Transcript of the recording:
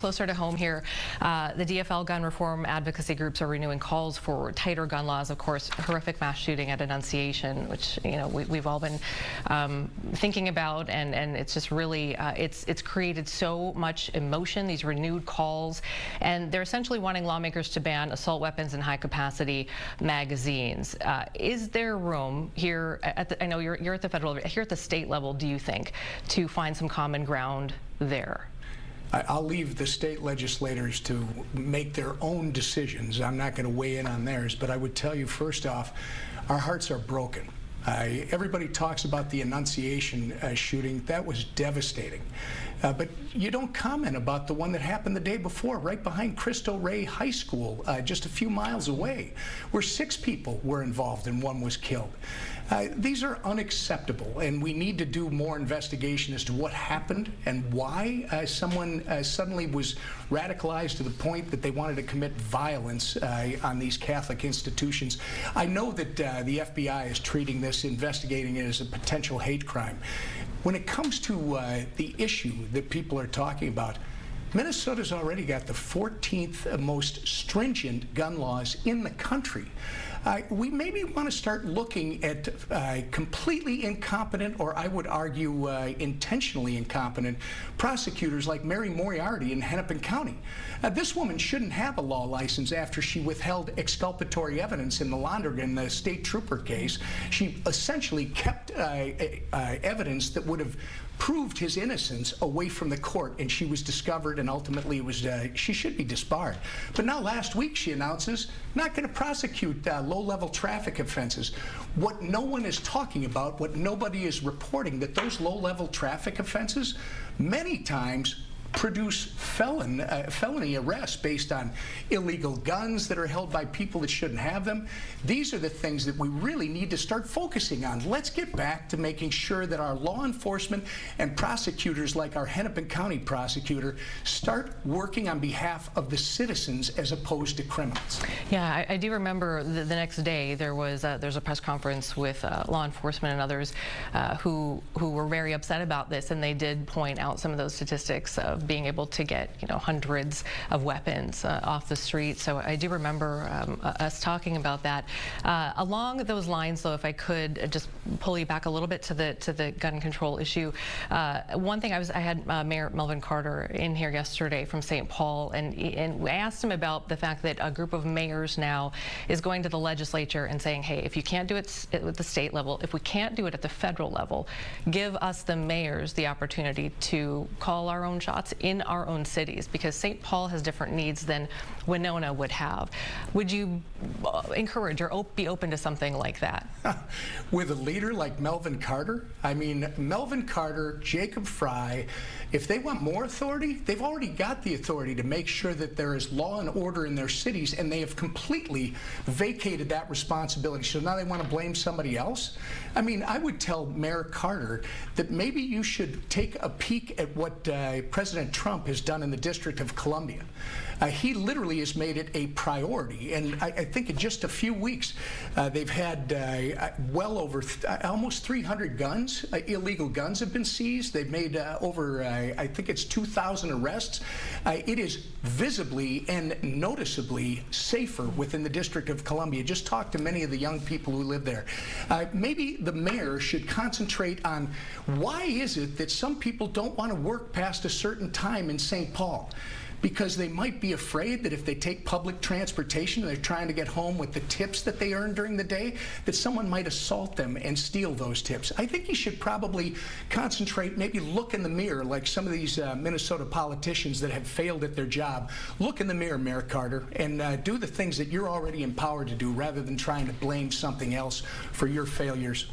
Closer to home here, the DFL gun reform advocacy groups are renewing calls for tighter gun laws. Of course, horrific mass shooting at Annunciation, which we've all been thinking about, and it's just really it's created so much emotion. These renewed calls, and they're essentially wanting lawmakers to ban assault weapons and high-capacity magazines. Is there room here? I know you're at the federal, here at the state level. Do you think to find some common ground there? I'll leave the state legislators to make their own decisions. I'm not going to weigh in on theirs, but I would tell you, first off, our hearts are broken. Everybody talks about the Annunciation shooting. That was devastating. But you don't comment about the one that happened the day before, right behind Cristo Rey High School, just a few miles away, where 6 people were involved and 1 was killed. These are unacceptable, and we need to do more investigation as to what happened and why someone suddenly was radicalized to the point that they wanted to commit violence on these Catholic institutions. I know that the FBI is treating this, investigating it as a potential hate crime. When it comes to the issue that people are talking about, Minnesota's already got the 14th most stringent gun laws in the country. We maybe want to start looking at completely incompetent, or I would argue intentionally incompetent, prosecutors like Mary Moriarty in Hennepin County. This woman shouldn't have a law license after she withheld exculpatory evidence in the Londrigan, the state trooper case. She essentially kept evidence that would have proved his innocence away from the court, and she was discovered, and ultimately it was she should be disbarred. But now last week she announces not going to prosecute low-level traffic offenses. What no one is talking about, what nobody is reporting, that those low-level traffic offenses many times produce felony arrests based on illegal guns that are held by people that shouldn't have them. These are the things that we really need to start focusing on. Let's get back to making sure that our law enforcement and prosecutors, like our Hennepin County prosecutor, start working on behalf of the citizens as opposed to criminals. Yeah, I do remember the next day there's a press conference with law enforcement and others who were very upset about this, and they did point out some of those statistics of being able to get hundreds of weapons off the street. So I do remember us talking about that. Along those lines, though, if I could just pull you back a little bit to the gun control issue, one thing I had Mayor Melvin Carter in here yesterday from St. Paul, and I asked him about the fact that a group of mayors now is going to the legislature and saying, hey, if you can't do it at the state level, if we can't do it at the federal level, give us, the mayors, the opportunity to call our own shots in our own cities, because St. Paul has different needs than Winona would have. Would you encourage or be open to something like that? With a leader like Melvin Carter? I mean, Melvin Carter, Jacob Fry, if they want more authority, they've already got the authority to make sure that there is law and order in their cities, and they have completely vacated that responsibility. So now they want to blame somebody else? I mean, I would tell Mayor Carter that maybe you should take a peek at what President Trump has done in the District of Columbia. He literally has made it a priority, and I think in just a few weeks they've had well over almost 300 guns, illegal guns have been seized. They've made over I think it's 2,000 arrests. It is visibly and noticeably safer within the District of Columbia. Just talk to many of the young people who live there. Maybe the mayor should concentrate on why is it that some people don't want to work past a certain time in St. Paul. Because they might be afraid that if they take public transportation and they're trying to get home with the tips that they earn during the day, that someone might assault them and steal those tips. I think you should probably concentrate, maybe look in the mirror like some of these Minnesota politicians that have failed at their job. Look in the mirror, Mayor Carter, and do the things that you're already empowered to do rather than trying to blame something else for your failures.